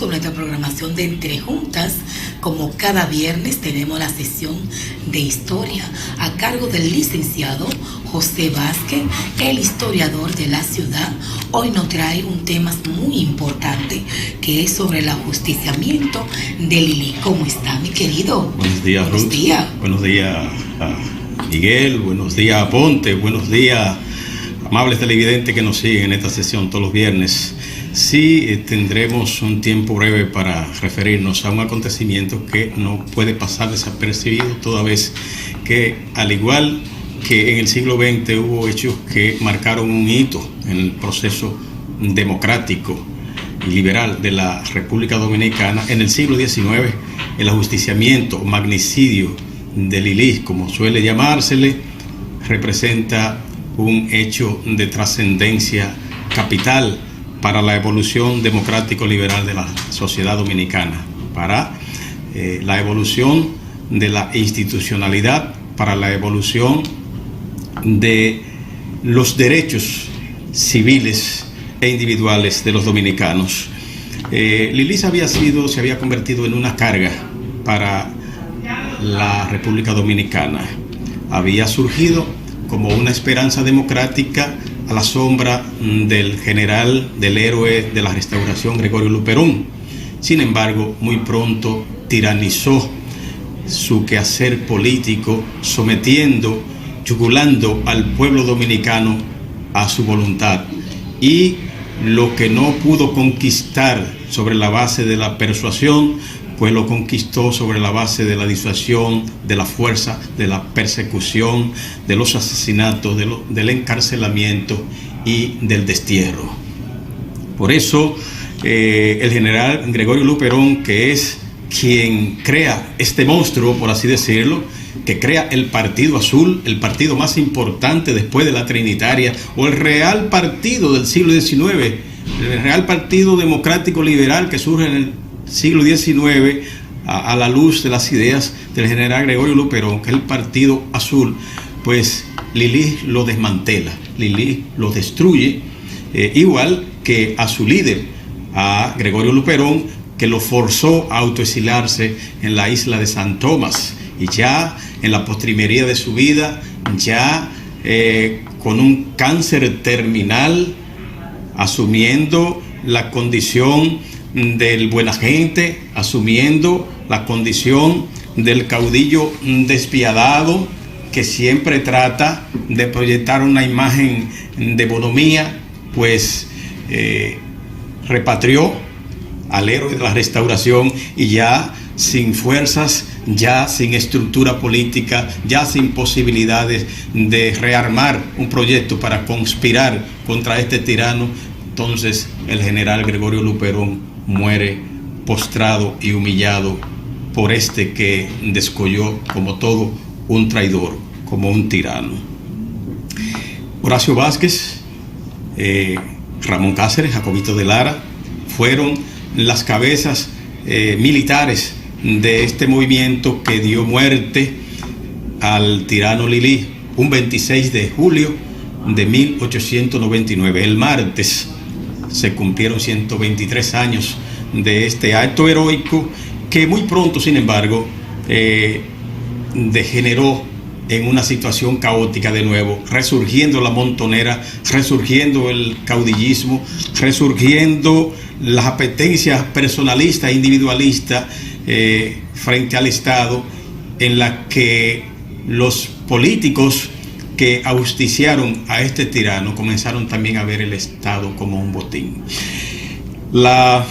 con nuestra programación de Entre Juntas. Como cada viernes tenemos la sesión de historia a cargo del licenciado José Vázquez, el historiador de la ciudad. Hoy nos trae un tema muy importante que es sobre el ajusticiamiento de Lili. ¿Cómo está, mi querido? Buenos días, Ruth. Buenos días. Buenos días a Miguel, buenos días a Ponte, buenos días amables televidentes que nos siguen en esta sesión todos los viernes. Sí, tendremos un tiempo breve para referirnos a un acontecimiento que no puede pasar desapercibido, toda vez que, al igual que en el siglo XX hubo hechos que marcaron un hito en el proceso democrático y liberal de la República Dominicana, en el siglo XIX el ajusticiamiento, magnicidio de Lili, como suele llamársele, representa un hecho de trascendencia capital para la evolución democrático-liberal de la sociedad dominicana, para la evolución de la institucionalidad, para la evolución de los derechos civiles e individuales de los dominicanos. Lili se había convertido en una carga para la República Dominicana. Había surgido como una esperanza democrática a la sombra del general, del héroe de la Restauración, Gregorio Luperón. Sin embargo, muy pronto tiranizó su quehacer político, sometiendo, yugulando al pueblo dominicano a su voluntad. Y lo que no pudo conquistar sobre la base de la persuasión, pues lo conquistó sobre la base de la disuasión, de la fuerza, de la persecución, de los asesinatos, del encarcelamiento y del destierro. Por eso, el general Gregorio Luperón, que es quien crea este monstruo, por así decirlo, que crea el Partido Azul, el partido más importante después de la Trinitaria, o el Real Partido del siglo XIX, el Real Partido Democrático Liberal que surge en el siglo XIX a la luz de las ideas del general Gregorio Luperón, que es el Partido Azul, pues Lili lo desmantela, Lili lo destruye, igual que a su líder, a Gregorio Luperón, que lo forzó a autoexilarse en la isla de San Tomás, y ya en la postrimería de su vida, ya con un cáncer terminal, asumiendo la condición del buena gente, asumiendo la condición del caudillo despiadado que siempre trata de proyectar una imagen de bonomía, pues repatrió al héroe de la Restauración, y ya sin fuerzas, ya sin estructura política, ya sin posibilidades de rearmar un proyecto para conspirar contra este tirano, entonces el general Gregorio Luperón muere postrado y humillado por este que descolló como todo un traidor, como un tirano. Horacio Vázquez, Ramón Cáceres, Jacobito de Lara fueron las cabezas militares de este movimiento que dio muerte al tirano Lili un 26 de julio de 1899. El martes se cumplieron 123 años de este acto heroico que muy pronto, sin embargo, degeneró en una situación caótica de nuevo, resurgiendo la montonera, resurgiendo el caudillismo, resurgiendo las apetencias personalistas e individualistas frente al Estado, en la que los políticos que ajusticiaron a este tirano comenzaron también a ver el Estado como un botín. La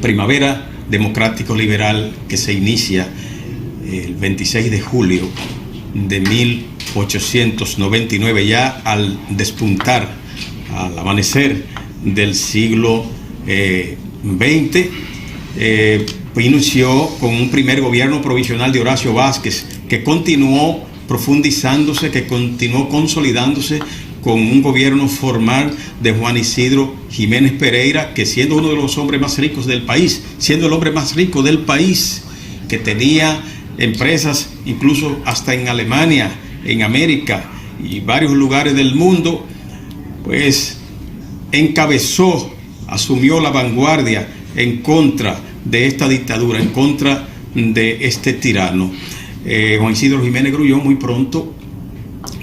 primavera democrático-liberal que se inicia el 26 de julio de 1899, ya al despuntar, al amanecer del siglo XX, inició con un primer gobierno provisional de Horacio Vázquez, que continuó profundizándose, que continuó consolidándose con un gobierno formal de Juan Isidro Jiménez Pereira, que siendo uno de los hombres más ricos del país, siendo el hombre más rico del país, que tenía empresas incluso hasta en Alemania, en América y varios lugares del mundo, pues encabezó, asumió la vanguardia en contra de esta dictadura, en contra de este tirano. Juan Isidro Jiménez Grullón muy pronto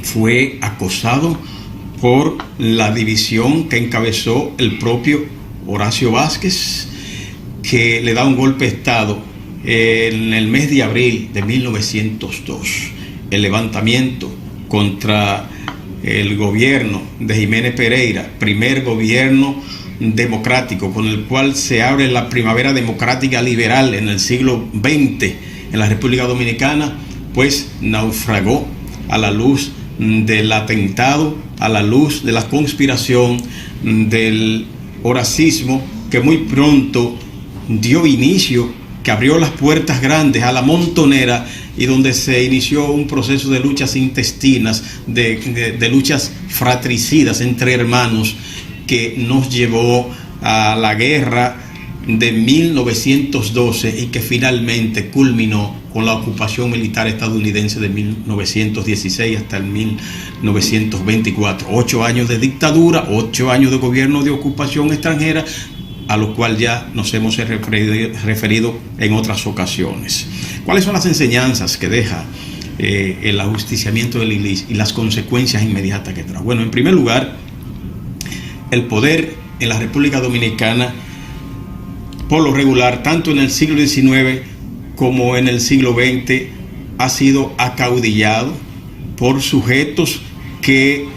fue acosado por la división que encabezó el propio Horacio Vázquez, que le da un golpe de Estado en el mes de abril de 1902. El levantamiento contra el gobierno de Jiménez Pereira, primer gobierno democrático con el cual se abre la primavera democrática liberal en el siglo XX en la República Dominicana, pues naufragó a la luz del atentado, a la luz de la conspiración del horacismo, que muy pronto dio inicio, que abrió las puertas grandes a la montonera, y donde se inició un proceso de luchas intestinas, de luchas fratricidas entre hermanos, que nos llevó a la guerra de 1912 y que finalmente culminó con la ocupación militar estadounidense de 1916 hasta el 1924. 8 años de dictadura, 8 años de gobierno de ocupación extranjera, a lo cual ya nos hemos referido en otras ocasiones. ¿Cuáles son las enseñanzas que deja el ajusticiamiento del ILIS y las consecuencias inmediatas que trae? Bueno, en primer lugar, el poder en la República Dominicana, por lo regular, tanto en el siglo XIX como en el siglo XX, ha sido acaudillado por sujetos que,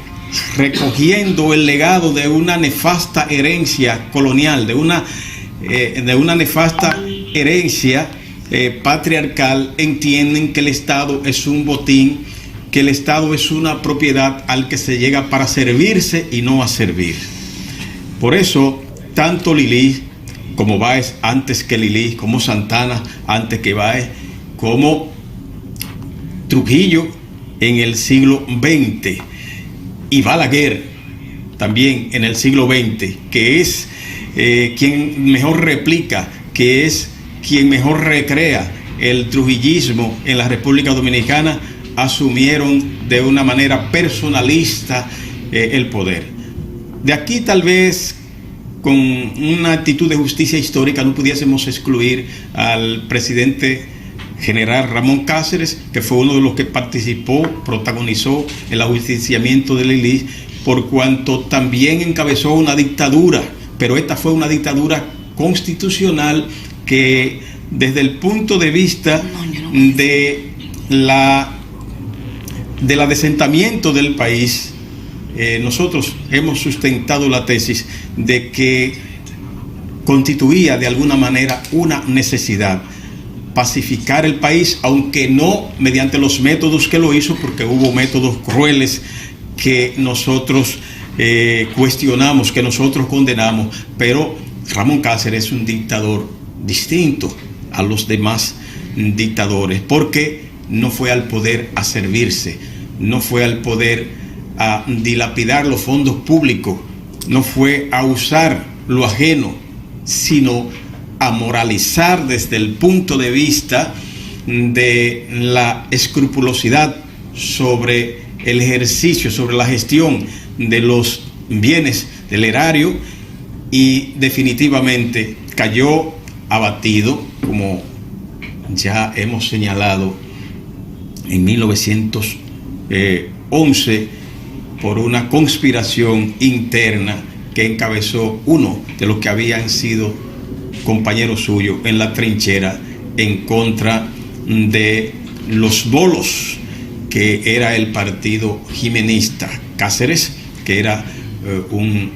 recogiendo el legado de una nefasta herencia colonial, de una nefasta herencia patriarcal, entienden que el Estado es un botín, que el Estado es una propiedad al que se llega para servirse y no a servir. Por eso, tanto Lili como Báez antes que Lili, como Santana antes que Báez, como Trujillo en el siglo XX y Balaguer también en el siglo XX, que es quien mejor replica, que es quien mejor recrea el trujillismo en la República Dominicana, asumieron de una manera personalista el poder. De aquí tal vez con una actitud de justicia histórica no pudiésemos excluir al presidente general Ramón Cáceres, que fue uno de los que participó, protagonizó el ajusticiamiento del ILIS, por cuanto también encabezó una dictadura, pero esta fue una dictadura constitucional que desde el punto de vista del asentamiento del país, nosotros hemos sustentado la tesis de que constituía de alguna manera una necesidad pacificar el país, aunque no mediante los métodos que lo hizo, porque hubo métodos crueles que nosotros cuestionamos, que nosotros condenamos, pero Ramón Cáceres es un dictador distinto a los demás dictadores, porque no fue al poder a servirse, no fue al poder a dilapidar los fondos públicos, no fue a usar lo ajeno, sino a moralizar desde el punto de vista de la escrupulosidad sobre el ejercicio, sobre la gestión de los bienes del erario, y definitivamente cayó abatido, como ya hemos señalado, en 1911 por una conspiración interna que encabezó uno de los que habían sido compañeros suyos en la trinchera en contra de los bolos, que era el partido jimenista. Cáceres, que era un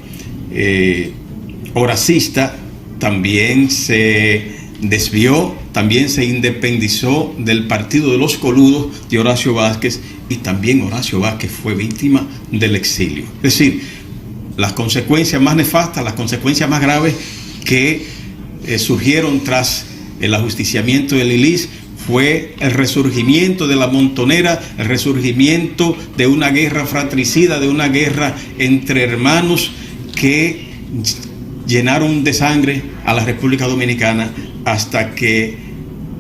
horacista, también se desvió, también se independizó del partido de los coludos de Horacio Vázquez, y también Horacio Vázquez fue víctima del exilio. Es decir, las consecuencias más nefastas, las consecuencias más graves que surgieron tras el ajusticiamiento del ILIS fue el resurgimiento de la montonera, el resurgimiento de una guerra fratricida, de una guerra entre hermanos que llenaron de sangre a la República Dominicana, hasta que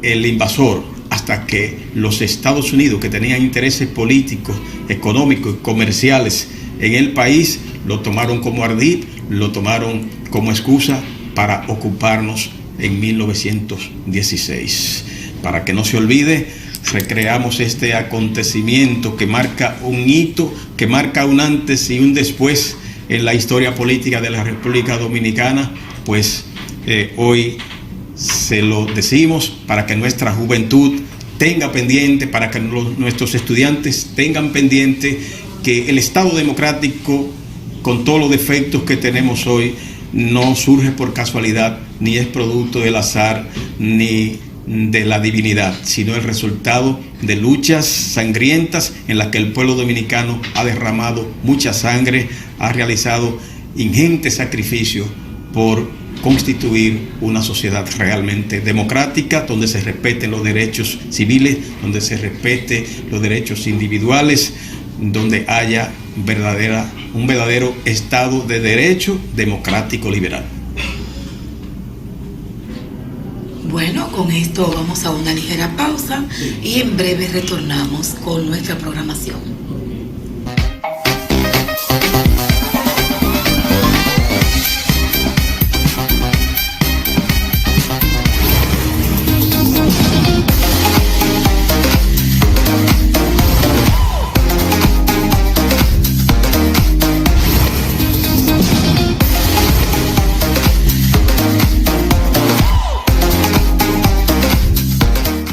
el invasor, hasta que los Estados Unidos, que tenían intereses políticos, económicos y comerciales en el país, lo tomaron como ardid, lo tomaron como excusa para ocuparnos en 1916. Para que no se olvide, recreamos este acontecimiento que marca un hito, que marca un antes y un después en la historia política de la República Dominicana, pues hoy se lo decimos para que nuestra juventud tenga pendiente, para que nuestros estudiantes tengan pendiente que el Estado democrático, con todos los defectos que tenemos hoy, no surge por casualidad, ni es producto del azar, ni de la divinidad, sino el resultado de luchas sangrientas en las que el pueblo dominicano ha derramado mucha sangre, ha realizado ingentes sacrificios por constituir una sociedad realmente democrática, donde se respeten los derechos civiles, donde se respeten los derechos individuales, donde haya un verdadero Estado de derecho democrático liberal. Bueno, con esto vamos a una ligera pausa y en breve retornamos con nuestra programación.